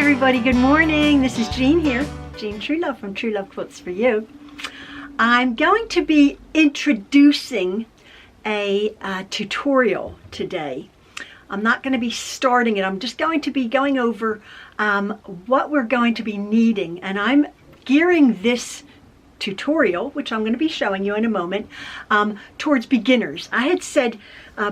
everybody, good morning. This is Jean here, Jean Truelove from Truelove Quilts for You. I'm going to be introducing a tutorial today. I'm not going to be starting it. I'm just going to be going over what we're going to be needing, and I'm gearing this tutorial, which I'm going to be showing you in a moment, towards beginners. I had said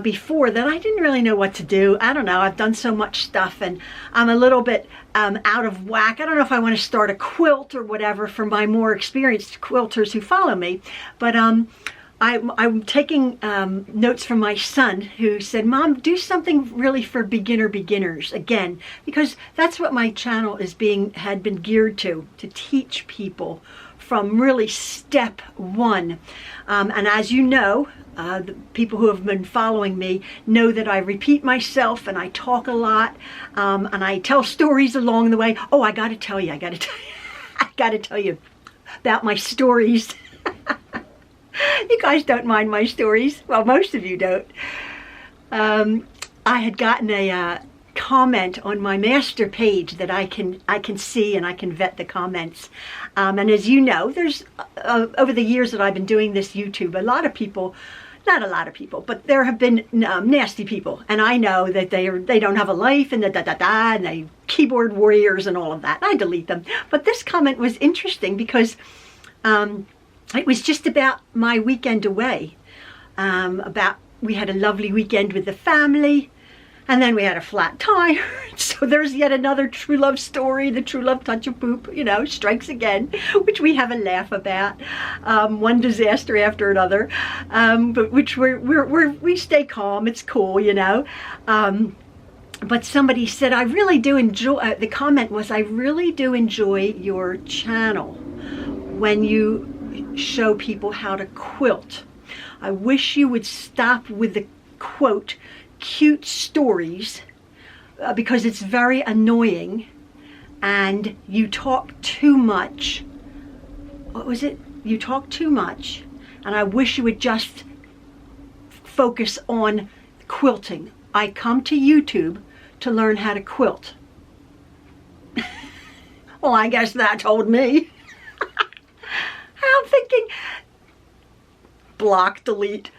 before that I didn't really know what to do. I don't know, I've done so much stuff and I'm a little bit out of whack. I don't know if I want to start a quilt or whatever for my more experienced quilters who follow me, but I'm taking notes from my son, who said, Mom, do something really for beginners again, because that's what my channel had been geared to teach people from really step one. And as you know, the people who have been following me know that I repeat myself and I talk a lot, and I tell stories along the way. Oh, I gotta tell you about my stories. You guys don't mind my stories. Well, most of you don't. I had gotten a comment on my master page that I can see, and I can vet the comments. And as you know, there's over the years that I've been doing this YouTube, not a lot of people, but there have been nasty people, and I know that they don't have a life, and and they keyboard warriors and all of that. I delete them. But this comment was interesting because it was just about my weekend away. We had a lovely weekend with the family, and then we had a flat tire. So there's yet another true love story. The true love touch of poop, strikes again, which we have a laugh about. One disaster after another, but which we stay calm. It's cool, But somebody said, I really do enjoy, the comment was, I really do enjoy your channel when you show people how to quilt. I wish you would stop with the quote, cute stories, because it's very annoying and you talk too much. What was it? You talk too much, and I wish you would just focus on quilting. I come to YouTube to learn how to quilt. Well, I guess that told me. I'm thinking, block, delete.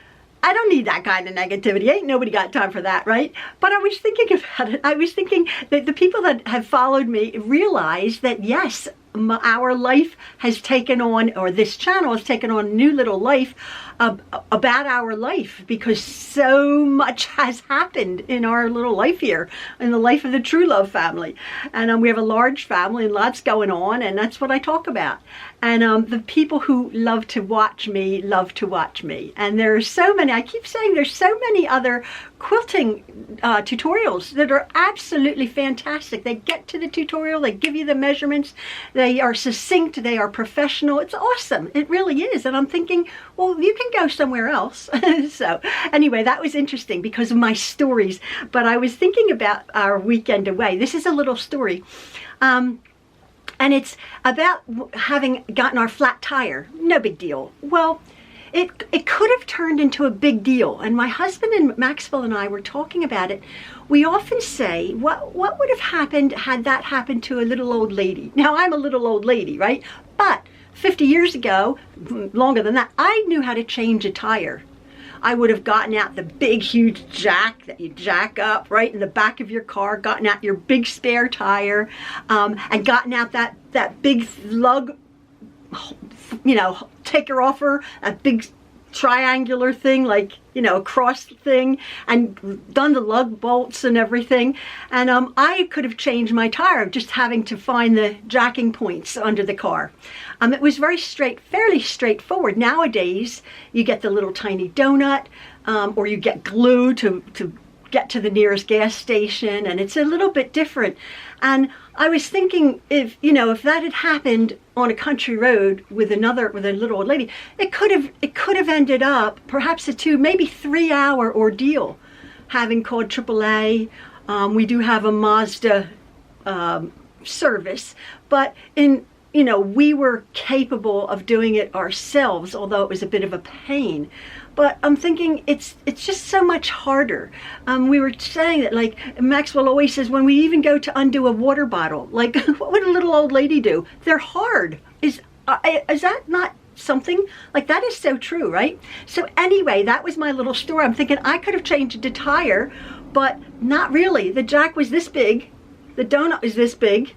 I don't need that kind of negativity. Ain't nobody got time for that, right? But I was thinking about it. I was thinking that the people that have followed me realize that, yes, our life has taken on, or this channel has taken on a new little life about our life, because so much has happened in our little life here, in the life of the Truelove family. And we have a large family and lots going on, and that's what I talk about. And the people who love to watch me. And there are so many, I keep saying there's so many other quilting tutorials that are absolutely fantastic. They get to the tutorial, they give you the measurements, they are succinct, they are professional. It's awesome. It really is. And I'm thinking, well, you can go somewhere else. So anyway, that was interesting because of my stories. But I was thinking about our weekend away. This is a little story. And it's about having gotten our flat tire. No big deal. Well, it could have turned into a big deal. And my husband and Maxwell and I were talking about it. We often say, what would have happened had that happened to a little old lady? Now, I'm a little old lady, right? But 50 years ago, longer than that, I knew how to change a tire. I would have gotten out the big, huge jack that you jack up right in the back of your car, gotten out your big spare tire, and gotten out that big lug, taker offer, a big triangular thing, like, a cross thing, and done the lug bolts and everything. And I could have changed my tire of just having to find the jacking points under the car. It was fairly straightforward. Nowadays, you get the little tiny donut, or you get glue to get to the nearest gas station, and it's a little bit different. And I was thinking, if that had happened on a country road with a little old lady, it could have ended up perhaps a 2, maybe 3 hour ordeal, having called AAA. We do have a Mazda service, but you know, we were capable of doing it ourselves, although it was a bit of a pain. But I'm thinking it's just so much harder. We were saying that, like Maxwell always says, when we even go to undo a water bottle, like what would a little old lady do? They're hard. Is that not something? Like, that is so true, right? So anyway, that was my little story. I'm thinking I could have changed the tire, but not really. The jack was this big. The donut was this big.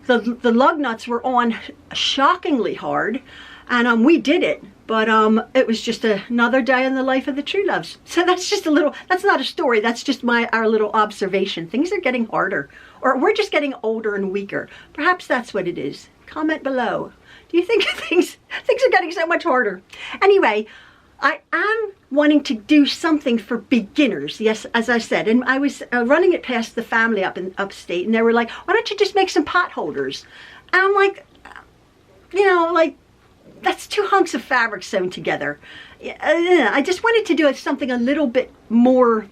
The lug nuts were on shockingly hard, and we did it. But it was just another day in the life of the Trueloves. So that's just a little, that's not a story, that's just our little observation. Things are getting harder, or we're just getting older and weaker. Perhaps that's what it is. Comment below. Do you think things are getting so much harder? Anyway, I am wanting to do something for beginners, yes, as I said. And I was running it past the family up in upstate, and they were like, why don't you just make some pot holders? And I'm like, you know, like, that's 2 hunks of fabric sewn together. I just wanted to do something a little bit more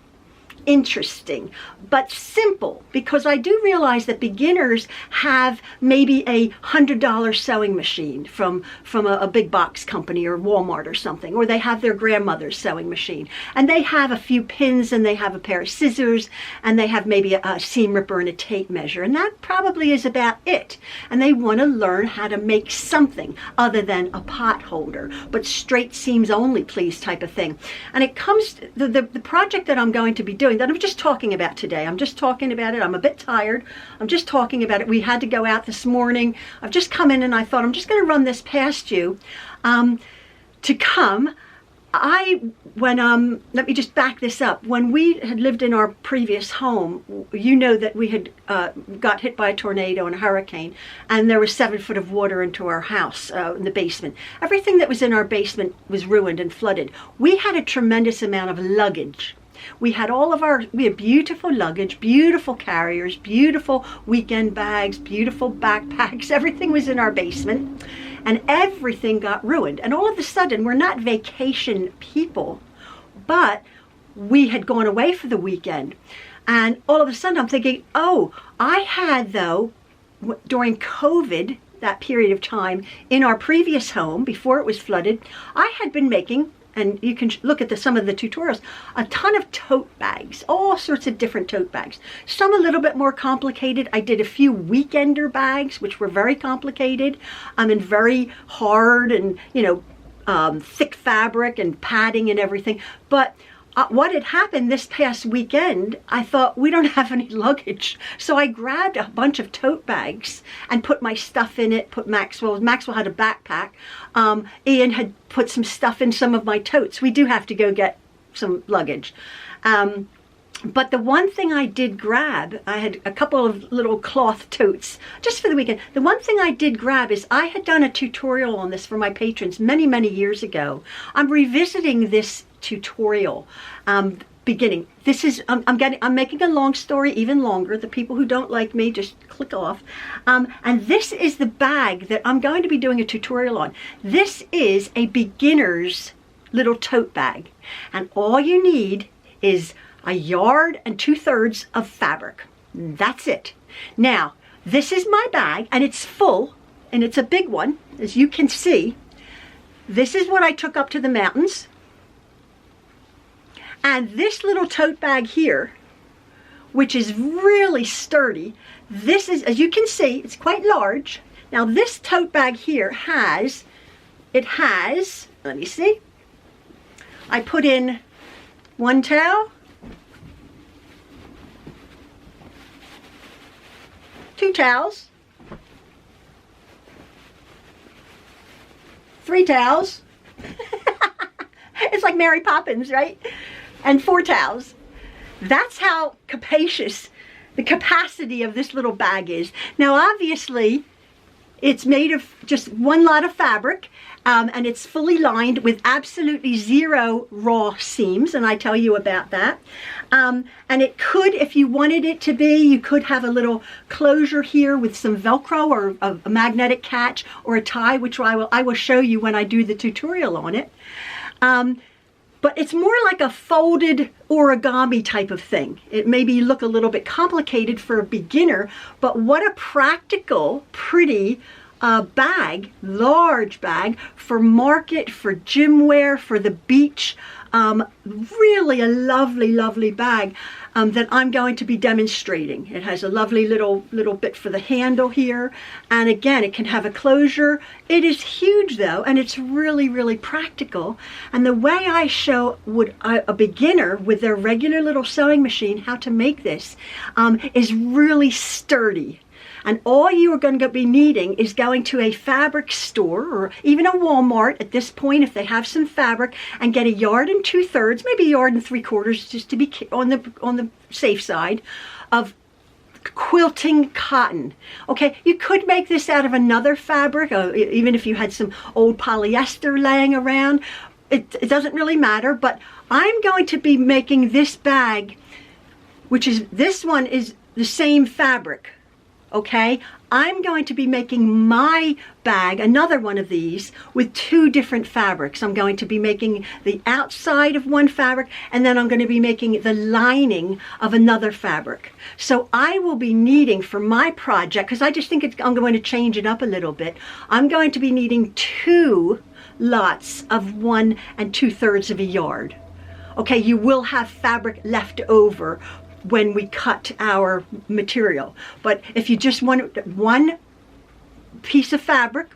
interesting, but simple, because I do realize that beginners have maybe $100 sewing machine from a big box company or Walmart or something, or they have their grandmother's sewing machine, and they have a few pins, and they have a pair of scissors, and they have maybe a seam ripper and a tape measure, and that probably is about it. And they want to learn how to make something other than a pot holder, but straight seams only please type of thing. And it comes to the project that I'm going to be doing, that I'm just talking about today. I'm just talking about it. I'm a bit tired. I'm just talking about it. We had to go out this morning. I've just come in, and I thought I'm just going to run this past you to come. Let me just back this up. When we had lived in our previous home, you know that we had got hit by a tornado and a hurricane, and there was 7 foot of water into our house in the basement. Everything that was in our basement was ruined and flooded. We had a tremendous amount of luggage. We had beautiful luggage, beautiful carriers, beautiful weekend bags, beautiful backpacks. Everything was in our basement, and everything got ruined. And all of a sudden, we're not vacation people, but we had gone away for the weekend. And all of a sudden, I'm thinking, oh, I had, though, during COVID, that period of time, in our previous home, before it was flooded, I had been making, and you can look at some of the tutorials, a ton of tote bags, all sorts of different tote bags. Some a little bit more complicated. I did a few weekender bags, which were very complicated, and very hard, and, you know, thick fabric and padding and everything. But what had happened this past weekend, I thought, we don't have any luggage. So I grabbed a bunch of tote bags and put my stuff in it, Maxwell had a backpack. Ian had put some stuff in some of my totes. We do have to go get some luggage. But the one thing I did grab, I had a couple of little cloth totes just for the weekend. The one thing I did grab is I had done a tutorial on this for my patrons many, many years ago. I'm revisiting this tutorial beginning. This is, I'm making a long story even longer. The people who don't like me, just click off. And this is the bag that I'm going to be doing a tutorial on. This is a beginner's little tote bag. And all you need is 1 yard and 2/3 of fabric. That's it. Now, this is my bag, and it's full, and it's a big one, as you can see. This is what I took up to the mountains. And this little tote bag here, which is really sturdy, this is, as you can see, it's quite large. Now this tote bag here has, let me see, I put in 1 towel, 2 towels, 3 towels. It's like Mary Poppins, right? And 4 towels. That's how capacious the capacity of this little bag is. Now, obviously, it's made of just 1 lot of fabric, and it's fully lined with absolutely 0 raw seams, and I tell you about that. And it could, if you wanted it to be, you could have a little closure here with some Velcro or a magnetic catch or a tie, which I will show you when I do the tutorial on it. But it's more like a folded origami type of thing. It maybe look a little bit complicated for a beginner, but what a practical, pretty bag, large bag for market, for gym wear, for the beach. Really a lovely, lovely bag that I'm going to be demonstrating. It has a lovely little bit for the handle here, and again, it can have a closure. It is huge though, and it's really, really practical. And the way I show a beginner with their regular little sewing machine how to make this is really sturdy. And all you are going to be needing is going to a fabric store or even a Walmart at this point if they have some fabric, and get 1 2/3 yards, maybe 1 3/4 yards, just to be on the safe side, of quilting cotton. Okay, you could make this out of another fabric, even if you had some old polyester laying around. It doesn't really matter, but I'm going to be making this bag, this one is the same fabric. Okay, I'm going to be making my bag, another one of these, with 2 different fabrics. I'm going to be making the outside of one fabric, and then I'm going to be making the lining of another fabric. So I will be needing for my project, because I just think I'm going to change it up a little bit, I'm going to be needing 2 lots of 1 2/3 yard. Okay, you will have fabric left over when we cut our material, but if you just want one piece of fabric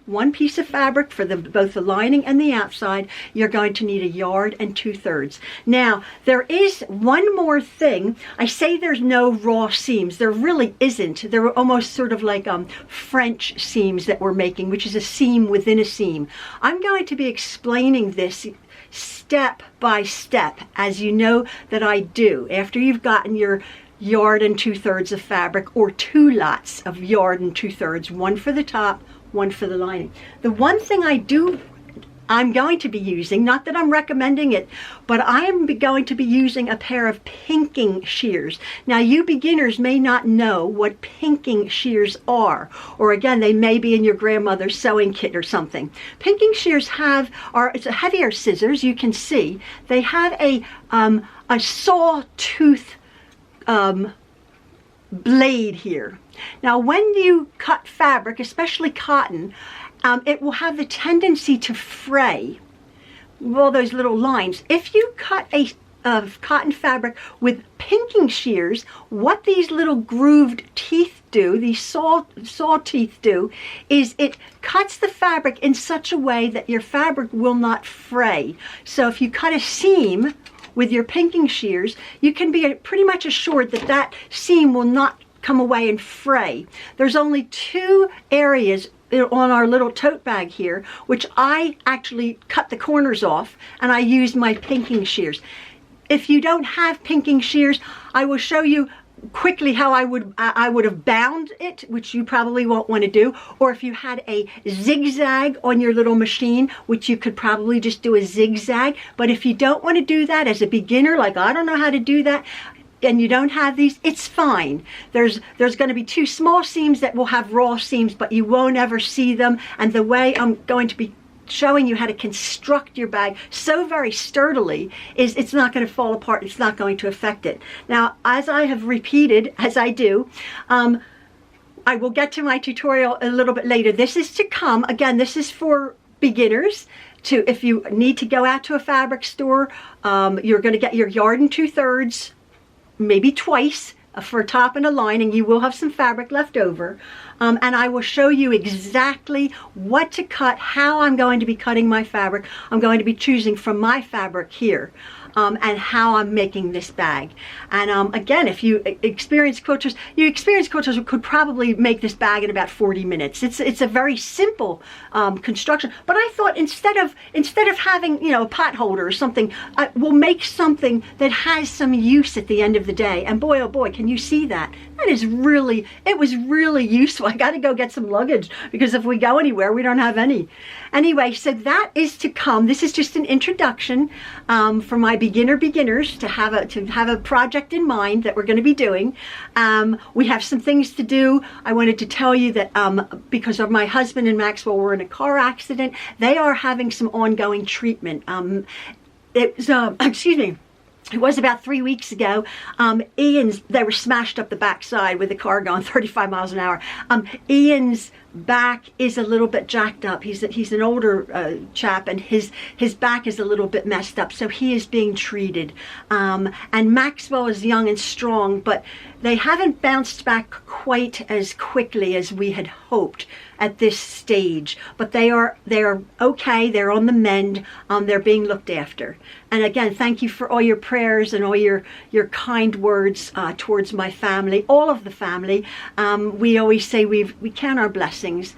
for both the lining and the outside, you're going to need 1 2/3 yards. Now, there is one more thing. I say there's no raw seams. There really isn't. They're almost sort of like French seams that we're making, which is a seam within a seam. I'm going to be explaining this step by step, as you know that I do, after you've gotten your 1 2/3 yards of fabric, or 2 lots of 1 2/3 yards, one for the top, one for the lining. The one thing I'm going to be using, not that I'm recommending it, but I am going to be using a pair of pinking shears. Now, you beginners may not know what pinking shears are, or again, they may be in your grandmother's sewing kit or something. Pinking shears it's a heavier scissors, you can see. They have a sawtooth blade here. Now, when you cut fabric, especially cotton, it will have the tendency to fray, all those little lines. If you cut a cotton fabric with pinking shears, what these little grooved teeth do, these saw teeth do, is it cuts the fabric in such a way that your fabric will not fray. So if you cut a seam with your pinking shears, you can be pretty much assured that that seam will not come away and fray. There's only 2 areas on our little tote bag here, which I actually cut the corners off, and I used my pinking shears. If you don't have pinking shears, I will show you quickly how I would have bound it, which you probably won't want to do, or if you had a zigzag on your little machine, which you could probably just do a zigzag. But if you don't want to do that as a beginner, like I don't know how to do that, and you don't have these, it's fine. There's going to be 2 small seams that will have raw seams, but you won't ever see them. And the way I'm going to be showing you how to construct your bag so very sturdily is it's not going to fall apart. It's not going to affect it. Now, as I have repeated, as I do, I will get to my tutorial a little bit later. This is to come. Again, this is for beginners. If you need to go out to a fabric store, you're going to get your 1 2/3 yards, maybe twice, for a top and a lining. You will have some fabric left over, and I will show you exactly what to cut, how I'm going to be cutting my fabric. I'm going to be choosing from my fabric here, and how I'm making this bag. And again, if you experienced quilters, could probably make this bag in about 40 minutes. It's a very simple construction, but I thought instead of having, a pot holder or something, we'll make something that has some use at the end of the day. And boy, oh boy, can you see that? It was really useful. I got to go get some luggage, because if we go anywhere, we don't have any. Anyway, so that is to come. This is just an introduction for my beginners to have a project in mind that we're going to be doing. We have some things to do. I wanted to tell you that because of my husband and Maxwell were in a car accident, they are having some ongoing treatment. Excuse me. it was about 3 weeks ago. Ian's, they were smashed up the backside with the car going 35 miles an hour. Ian's back is a little bit jacked up. He's an older chap, and his back is a little bit messed up, so he is being treated. And Maxwell is young and strong, but they haven't bounced back quite as quickly as we had hoped at this stage, but they are okay. They're on the mend. They're being looked after. And again, thank you for all your prayers and all your kind words towards my family, all of the family. We always say we count our blessings.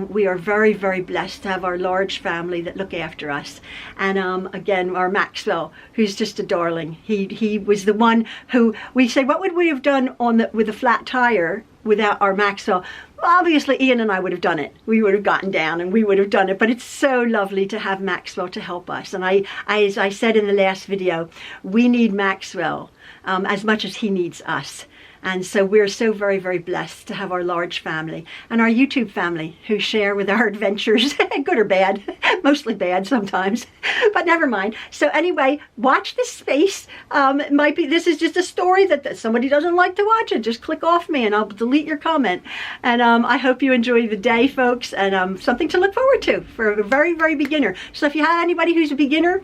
We are very, very blessed to have our large family that look after us. And again, our Maxwell, who's just a darling. He was the one who we said, what would we have done with a flat tire without our Maxwell? Obviously, Ian and I would have done it. We would have gotten down and we would have done it. But it's so lovely to have Maxwell to help us. And as I said in the last video, we need Maxwell as much as he needs us. And so we're so very, very blessed to have our large family and our YouTube family who share with our adventures, good or bad, mostly bad sometimes, but never mind. So anyway, watch this space. It might be, this is just a story that somebody doesn't like to watch it. Just click off me and I'll delete your comment. And I hope you enjoy the day, folks, and something to look forward to for a very, very beginner. So if you have anybody who's a beginner,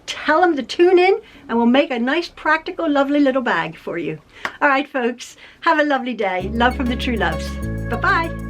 tell them to tune in and we'll make a nice, practical, lovely little bag for you. All right, folks, have a lovely day. Love from the Trueloves. Bye-bye.